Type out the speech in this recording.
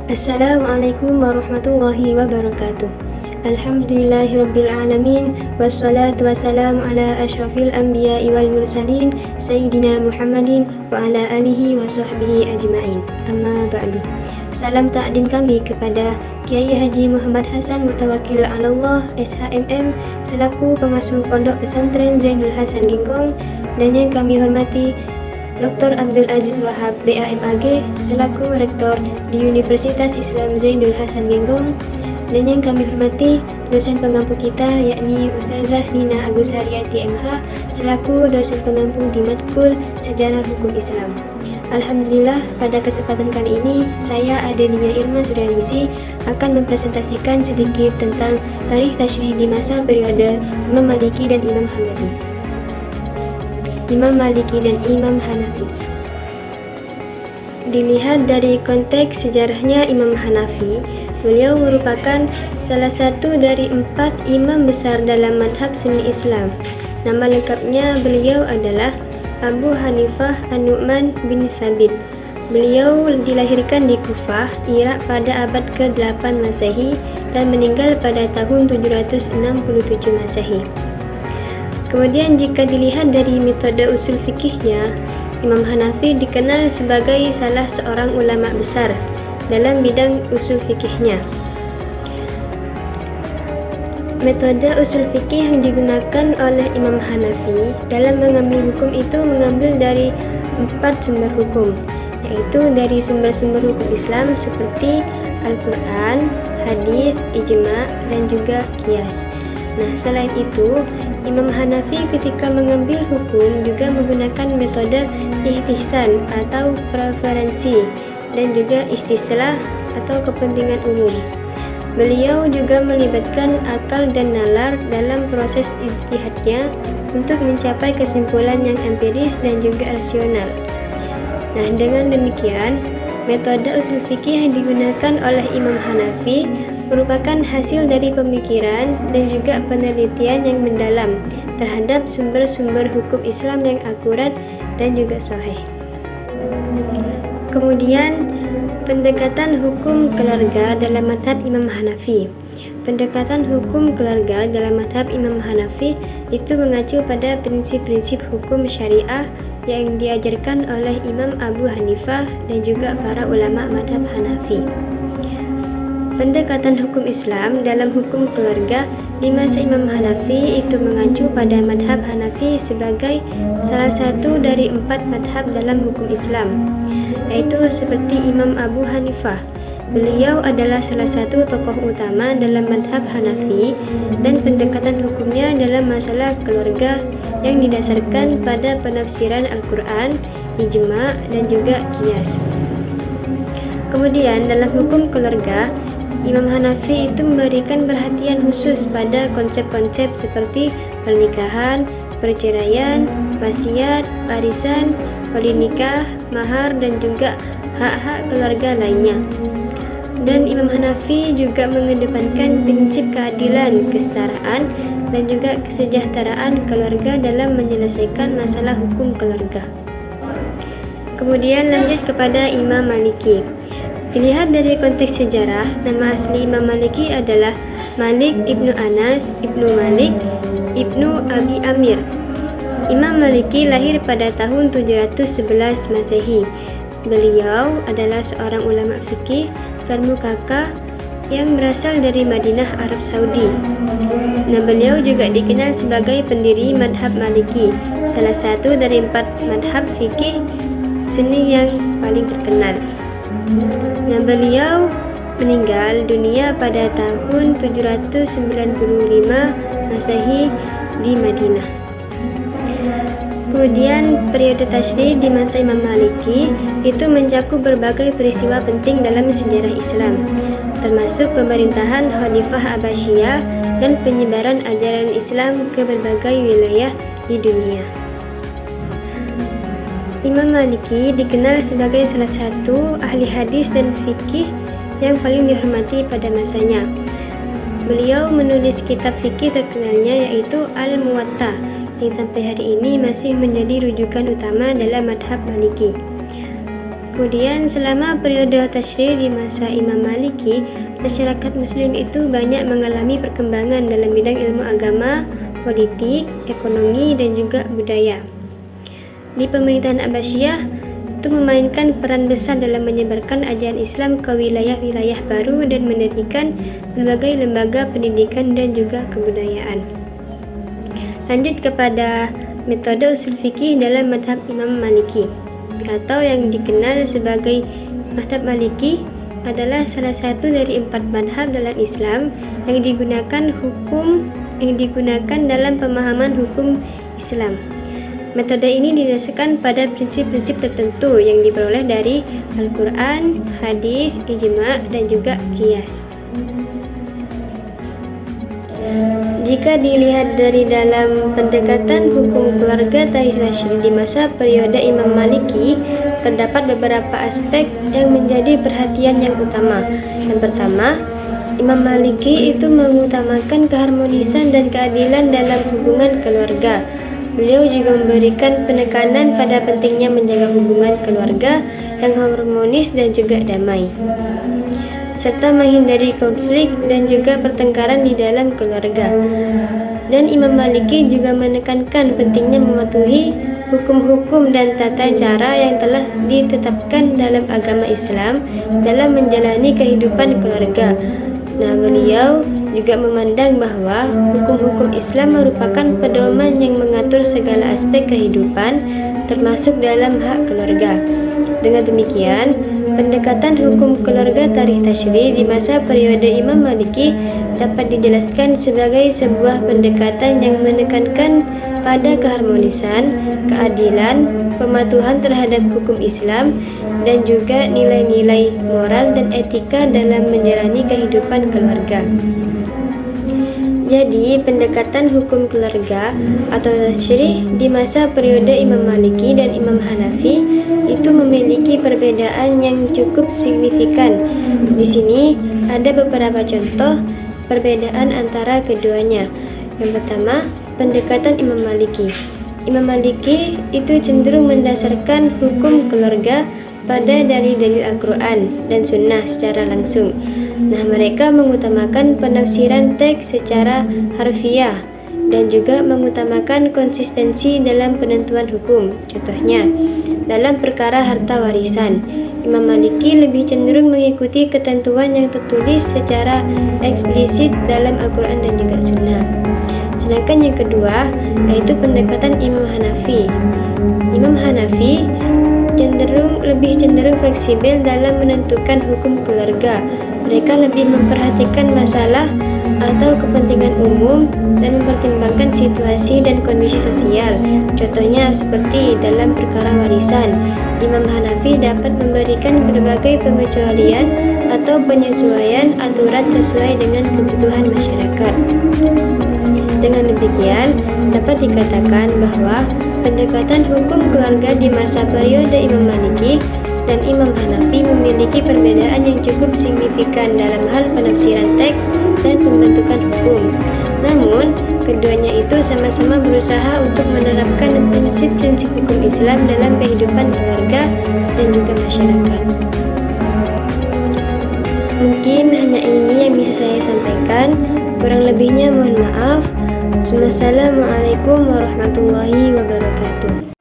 Assalamualaikum warahmatullahi wabarakatuh. Alhamdulillahirrabbilalamin. Wassalatu wassalamu ala ashrafil anbiya'i wal mursalin Sayyidina Muhammadin wa ala alihi wa sahbihi ajma'in. Amma ba'du. Salam takdim kami kepada Kiai Haji Muhammad Hasan Mutawakil Allah SHMM selaku pengasuh Pondok Pesantren Zainul Hasan Genggong, dan yang kami hormati Dr. Abdul Aziz Wahab BAMAG selaku Rektor di Universitas Islam Zainul Hasan Genggong, dan yang kami hormati dosen pengampu kita yakni Ustazah Nina Agus Haryati MH selaku dosen pengampu di Matkul Sejarah Hukum Islam. Alhamdulillah, pada kesempatan kali ini saya Adelia Irma Suryaningsi akan mempresentasikan sedikit tentang tarikh tasyri' di masa periode Imam Maliki dan Imam Hanafi. Dilihat dari konteks sejarahnya Imam Hanafi, beliau merupakan salah satu dari 4 imam besar dalam madhab Sunni Islam. Nama lengkapnya beliau adalah Abu Hanifah An-Nu'man bin Thabit. Beliau dilahirkan di Kufah, Irak pada abad ke-8 Masehi dan meninggal pada tahun 767 Masehi. Kemudian jika dilihat dari metode usul fikihnya, Imam Hanafi dikenal sebagai salah seorang ulama besar dalam bidang usul fikihnya. Metode usul fikih yang digunakan oleh Imam Hanafi dalam mengambil hukum itu mengambil dari 4 sumber hukum, yaitu dari sumber-sumber hukum Islam seperti Al-Quran, hadis, ijma, dan juga qiyas. Nah, selain itu, Imam Hanafi ketika mengambil hukum juga menggunakan metode ihtisan atau preferensi dan juga istislah atau kepentingan umum. Beliau juga melibatkan akal dan nalar dalam proses ijtihadnya untuk mencapai kesimpulan yang empiris dan juga rasional. Nah, dengan demikian, metode usul fikih yang digunakan oleh Imam Hanafi merupakan hasil dari pemikiran dan juga penelitian yang mendalam terhadap sumber-sumber hukum Islam yang akurat dan juga sahih. Kemudian, pendekatan hukum keluarga dalam madhab Imam Hanafi. Pendekatan hukum keluarga dalam madhab Imam Hanafi itu mengacu pada prinsip-prinsip hukum syariah yang diajarkan oleh Imam Abu Hanifah dan juga para ulama madhab Hanafi. Pendekatan hukum Islam dalam hukum keluarga di masa Imam Hanafi itu mengacu pada madhab Hanafi sebagai salah satu dari 4 madhab dalam hukum Islam, yaitu seperti Imam Abu Hanifah. Beliau adalah salah satu tokoh utama dalam madhab Hanafi dan pendekatan hukumnya dalam masalah keluarga yang didasarkan pada penafsiran Al-Quran, ijma, dan juga qiyas. Kemudian dalam hukum keluarga, Imam Hanafi itu memberikan perhatian khusus pada konsep-konsep seperti pernikahan, perceraian, wasiat, warisan, wali nikah, mahar, dan juga hak-hak keluarga lainnya. Dan Imam Hanafi juga mengedepankan prinsip keadilan, kesetaraan, dan juga kesejahteraan keluarga dalam menyelesaikan masalah hukum keluarga. Kemudian lanjut kepada Imam Maliki. Dilihat dari konteks sejarah, nama asli Imam Maliki adalah Malik ibnu Anas ibnu Malik ibnu Abi Amir. Imam Maliki lahir pada tahun 711 Masehi. Beliau adalah seorang ulama fikih termukaka yang berasal dari Madinah, Arab Saudi. Nah, beliau juga dikenal sebagai pendiri madhab Maliki, salah satu dari 4 madhab fikih Sunni yang paling terkenal. Nah, beliau meninggal dunia pada tahun 795 Masehi di Madinah. Kemudian periode tasyri' di masa Imam Maliki itu mencakup berbagai peristiwa penting dalam sejarah Islam, termasuk pemerintahan Khalifah Abbasiyah dan penyebaran ajaran Islam ke berbagai wilayah di dunia. Imam Maliki dikenal sebagai salah satu ahli hadis dan fikih yang paling dihormati pada masanya. Beliau menulis kitab fikih terkenalnya yaitu Al-Muwatta yang sampai hari ini masih menjadi rujukan utama dalam madhab Maliki. Kemudian selama periode tasyri di masa Imam Maliki, masyarakat muslim itu banyak mengalami perkembangan dalam bidang ilmu agama, politik, ekonomi, dan juga budaya. Di pemerintahan Abbasiyah itu memainkan peran besar dalam menyebarkan ajaran Islam ke wilayah-wilayah baru dan mendirikan berbagai lembaga pendidikan dan juga kebudayaan. Lanjut kepada metode usul fikih dalam madhab Imam Maliki, atau yang dikenal sebagai madhab Maliki adalah salah satu dari 4 madhab dalam Islam yang digunakan dalam pemahaman hukum Islam. Metode ini didasarkan pada prinsip-prinsip tertentu yang diperoleh dari Al-Quran, hadis, ijma', dan juga qiyas. Jika dilihat dari dalam pendekatan hukum keluarga tarikh tasyri di masa periode Imam Maliki, terdapat beberapa aspek yang menjadi perhatian yang utama. Yang pertama, Imam Maliki itu mengutamakan keharmonisan dan keadilan dalam hubungan keluarga. Beliau juga memberikan penekanan pada pentingnya menjaga hubungan keluarga yang harmonis dan juga damai, serta menghindari konflik dan juga pertengkaran di dalam keluarga. Dan Imam Maliki juga menekankan pentingnya mematuhi hukum-hukum dan tata cara yang telah ditetapkan dalam agama Islam dalam menjalani kehidupan keluarga. Nah, beliau juga memandang bahwa hukum-hukum Islam merupakan pedoman yang mengatur segala aspek kehidupan, termasuk dalam hak keluarga. Dengan demikian, pendekatan hukum keluarga tarikh tasyri di masa periode Imam Maliki dapat dijelaskan sebagai sebuah pendekatan yang menekankan pada keharmonisan, keadilan, pematuhan terhadap hukum Islam, dan juga nilai-nilai moral dan etika dalam menjalani kehidupan keluarga. Jadi, pendekatan hukum keluarga atau tasyri di masa periode Imam Maliki dan Imam Hanafi itu memiliki perbedaan yang cukup signifikan. Di sini ada beberapa contoh perbedaan antara keduanya. Yang pertama, pendekatan Imam Maliki. Imam Maliki itu cenderung mendasarkan hukum keluarga pada dalil-dalil Al-Quran dan Sunnah secara langsung. Nah, mereka mengutamakan penafsiran teks secara harfiah dan juga mengutamakan konsistensi dalam penentuan hukum. Contohnya, dalam perkara harta warisan, Imam Maliki lebih cenderung mengikuti ketentuan yang tertulis secara eksplisit dalam Al-Quran dan juga Sunnah. Sedangkan yang kedua, yaitu pendekatan Imam Hanafi. Imam Hanafi lebih cenderung fleksibel dalam menentukan hukum keluarga. Mereka lebih memperhatikan masalah atau kepentingan umum dan mempertimbangkan situasi dan kondisi sosial. Contohnya seperti dalam perkara warisan, Imam Hanafi dapat memberikan berbagai pengecualian atau penyesuaian aturan sesuai dengan kebutuhan masyarakat. Dengan demikian, dapat dikatakan bahwa pendekatan hukum keluarga di masa periode Imam Maliki dan Imam Hanafi memiliki perbedaan yang cukup signifikan dalam hal penafsiran teks dan pembentukan hukum. Namun, keduanya itu sama-sama berusaha untuk menerapkan prinsip-prinsip hukum Islam dalam kehidupan keluarga dan juga masyarakat. Mungkin hanya ini yang bisa saya sampaikan. Kurang lebihnya mohon maaf. Wassalamualaikum warahmatullahi wabarakatuh.